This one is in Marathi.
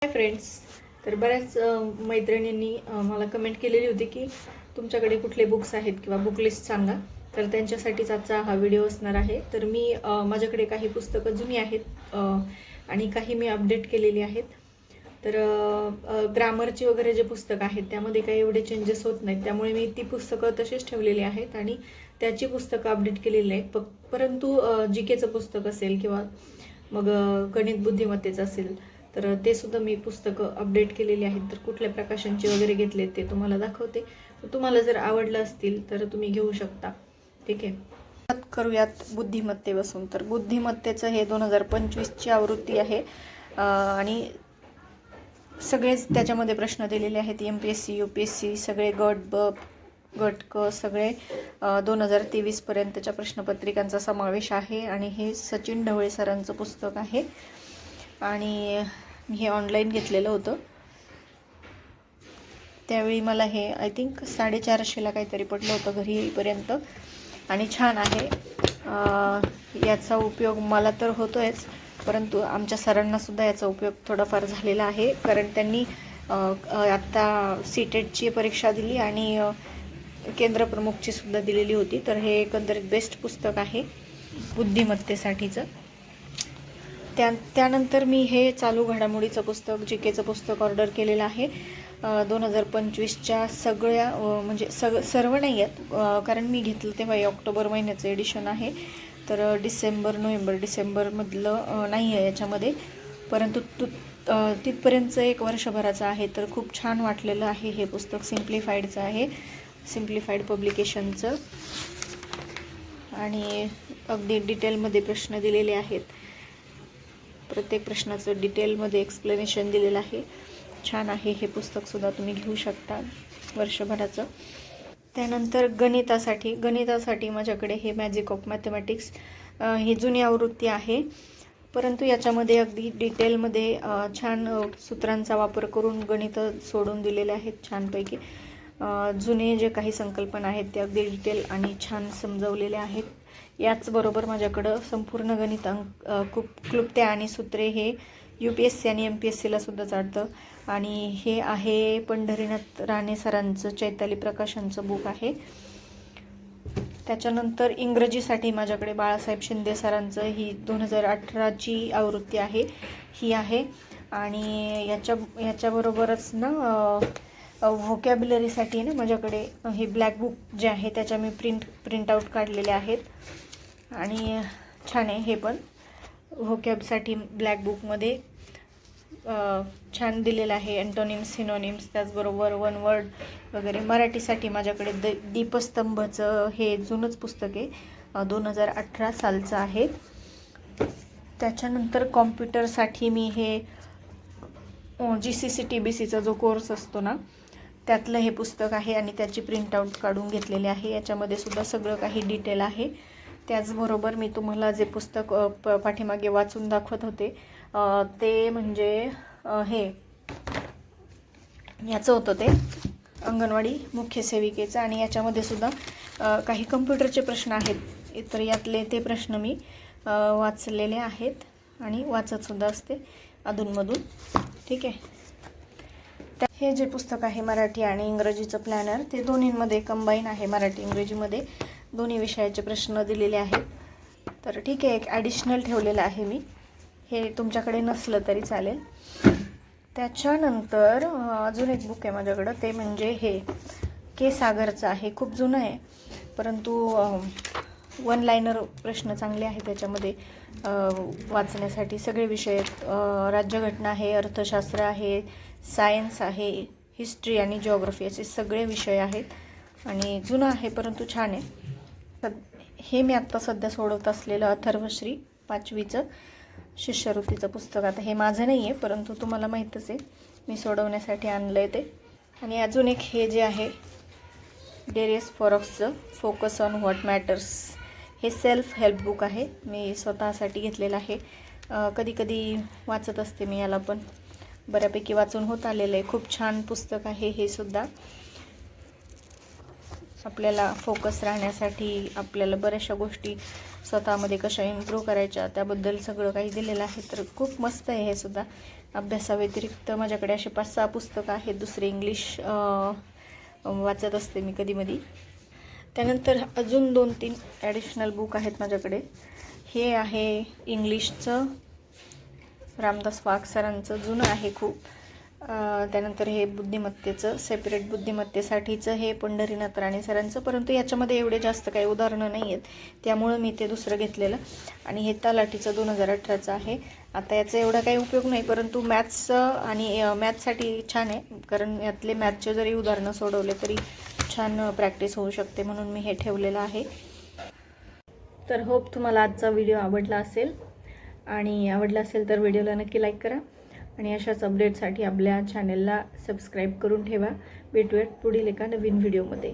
Hi friends. तर बऱ्याच मैत्रिणींनी मला कमेंट केलेली होती की तुमच्याकडे कुठले बुक्स आहेत किंवा बुक लिस्ट सांगा. तर त्यांच्यासाठीच आजचा हा व्हिडिओ असणार आहे. तर मी माझ्याकडे काही पुस्तकं जुनी आहेत आणि काही मी अपडेट केलेली आहेत. तर ग्रामरची वगैरे जे पुस्तकं आहेत त्यामध्ये काही एवढे चेंजेस होत नाहीत, त्यामुळे मी ती पुस्तकं तशीच ठेवलेली आहेत आणि त्याची पुस्तकं अपडेट केलेली आहेत. परंतु जी केचं पुस्तक असेल किंवा मग गणित बुद्धिमत्तेचं असेल तर ते सुद्धा मी पुस्तकं अपडेट केलेली आहेत. तर कुठल्या प्रकाशनचे वगैरे घेतले ते तुम्हाला दाखवते. तुम्हाला जर आवडलं असतील तर तुम्ही घेऊ शकता. ठीक आहे, करूयात बुद्धिमत्तेपासून. तर बुद्धिमत्तेचं हे 2025ची आवृत्ती आहे आणि सगळेच त्याच्यामध्ये प्रश्न दिलेले आहेत. MPSC UPSC सगळे गट ब गट क सगळे 2023 पर्यंतच्या प्रश्नपत्रिकांचा समावेश आहे. आणि हे सचिन ढवळे सरांचं पुस्तक आहे आणि मी हे ऑनलाईन घेतलेलं होतं. त्यावेळी मला हे आय थिंक 450ला काहीतरी पडलं होतं घरी येईपर्यंत. आणि छान आहे. याचा उपयोग मला तर होतोयच, परंतु आमच्या सरांनासुद्धा याचा उपयोग थोडाफार झालेला आहे. कारण त्यांनी आत्ता CTETची परीक्षा दिली आणि केंद्रप्रमुखची सुद्धा दिलेली होती. तर हे एकंदरीत बेस्ट पुस्तक आहे बुद्धिमत्तेसाठीचं. त्यानंतर मी हे चालू घडामोडीचं पुस्तक GKचं पुस्तक ऑर्डर केलेलं आहे. 2025च्या सगळ्या म्हणजे सर्व नाही आहेत, कारण मी घेतलं तेव्हा ऑक्टोबर महिन्याचं एडिशन आहे. तर डिसेंबरमधलं नाही आहे याच्यामध्ये, परंतु तिथपर्यंतचं 1 वर्षभराचं आहे. तर खूप छान वाटलेलं आहे हे पुस्तक. सिम्प्लिफाईडचं आहे, सिम्प्लिफाईड पब्लिकेशनचं. आणि अगदी डिटेलमध्ये प्रश्न दिलेले आहेत. प्रत्येक प्रश्नाचं डिटेलमध्ये एक्सप्लेनेशन दिलेलं आहे. छान आहे हे पुस्तकसुद्धा, तुम्ही घेऊ शकता वर्षभराचं. त्यानंतर गणितासाठी माझ्याकडे हे मॅजिक ऑफ मॅथमॅटिक्स ही जुनी आवृत्ती आहे, परंतु याच्यामध्ये अगदी डिटेलमध्ये छान सूत्रांचा वापर करून गणित सोडून दिलेले आहेत छानपैकी. जुने जे काही संकल्पना आहेत ते अगदी डिटेल आणि छान समजवलेले आहेत. याचबरोबर माझ्याकडं संपूर्ण गणित क्लुप्त्या आणि सूत्रे हे UPSC आणि MPSCला सुद्धा चालतं. आणि हे आहे पंढरीनाथ राणे सरांचं चैताली प्रकाशनचं बुक आहे. त्याच्यानंतर इंग्रजीसाठी माझ्याकडे बाळासाहेब शिंदे सरांचं ही 2018ची आवृत्ती आहे, ही आहे. आणि याच्याबरोबरच ना व्होकॅब्युलरीसाठी ना माझ्याकडे हे ब्लॅक बुक जे आहे त्याच्या मी प्रिंट आऊट काढलेले आहेत. आणि छान आहे हे पण. व्होकॅबसाठी ब्लॅक बुकमध्ये छान दिलेलं आहे. अँटोनिम्स, सिनोनिम्स, त्याचबरोबर वन वर्ड वगैरे. मराठीसाठी माझ्याकडे दीपस्तंभचं हे जुनंच पुस्तक आहे, 2018 सालचं आहे. त्याच्यानंतर कॉम्प्युटरसाठी मी हे GCC TBCचा जो कोर्स असतो ना त्यातलं हे पुस्तक आहे आणि त्याची प्रिंटआउट काढून घेतलेली आहे. याच्यामध्ये सुद्धा सगळं काही डिटेल आहे. त्याचबरोबर मी तुम्हाला जे पुस्तक पाठीमागे वाचून दाखवत होते ते म्हणजे हे याचं होतं, ते अंगणवाडी मुख्य सेविकेचं. आणि याच्यामध्ये सुद्धा काही कम्प्युटरचे प्रश्न आहेत, तर यातले ते प्रश्न मी वाचलेले आहेत आणि वाचतसुद्धा असते अधूनमधून. ठीक आहे. हे जे पुस्तक आहे मराठी आणि इंग्रजीचं प्लॅनर, ते दोन्हींमध्ये कंबाईन आहे. मराठी इंग्रजीमध्ये दोन्ही विषयाचे प्रश्न दिलेले आहेत. तर ठीक आहे, एक ॲडिशनल ठेवलेलं आहे मी, हे तुमच्याकडे नसलं तरी चालेल. त्याच्यानंतर अजून एक बुक आहे माझ्याकडं, ते म्हणजे हे के सागरचं आहे. खूप जुनं आहे, परंतु 1 लायनर प्रश्न चांगले आहेत त्याच्यामध्ये वाचण्यासाठी. सगळे विषय आहेत. राज्यघटना आहे, अर्थशास्त्र आहे, सायन्स आहे, हिस्ट्री आणि जिओग्राफी असे सगळे विषय आहेत. आणि जुनं आहे परंतु छान आहे. हे मी आत्ता सध्या सोडवत असलेलं अथर्वश्री 5वीचं शिष्यवृत्तीचं पुस्तक. आता हे माझं नाही आहे, परंतु तुम्हाला माहीतच आहे, मी सोडवण्यासाठी आणलं आहे ते. आणि अजून एक हे जे आहे डेरियस फॉरॉक्सचं फोकस ऑन व्हॉट मॅटर्स, हे सेल्फ हेल्प बुक आहे. मी स्वतःसाठी घेतलेलं आहे. कधी कधी वाचत असते मी याला, पण बऱ्यापैकी वाचून होत आलेलं आहे. खूप छान पुस्तक आहे हे सुद्धा. आपल्याला फोकस राहण्यासाठी आपल्याला बऱ्याचशा गोष्टी स्वतःमध्ये कशा इम्प्रूव्ह करायच्या त्याबद्दल सगळं काही दिलेलं आहे. तर खूप मस्त आहे हे सुद्धा. अभ्यासाव्यतिरिक्त माझ्याकडे असे 5-6 पुस्तकं आहेत, दुसरे इंग्लिश वाचत असते मी कधीमधी. त्यानंतर अजून 2-3 ॲडिशनल बुक आहेत माझ्याकडे. हे आहे इंग्लिशचं रामदास वाघ सरांचं, जुनं आहे खूप. त्यानंतर हे बुद्धिमत्तेचं, सेपरेट बुद्धिमत्तेसाठीचं हे पंढरीनाथ राणे सरांचं, परंतु याच्यामध्ये एवढे जास्त काही उदाहरणं नाही आहेत, त्यामुळं मी ते दुसरं घेतलेलं. आणि हे तलाठीचं 2018चं आहे. आता याचा एवढा काही उपयोग नाही, परंतु मॅथ्सचं आणि मॅथ्ससाठी छान आहे, कारण यातले मॅथ्सचे जरी उदाहरणं सोडवले तरी छान प्रॅक्टिस होऊ शकते, म्हणून मी हे ठेवलेलं आहे. तर होप तुम्हाला आजचा व्हिडिओ आवडला असेल, आणि आवडला असेल तर व्हिडिओला नक्की लाईक करा आणि अशाच अपडेटसाठी आपल्या चॅनलला सबस्क्राईब करून ठेवा. भेटूयात पुढील एका नवीन व्हिडिओमध्ये.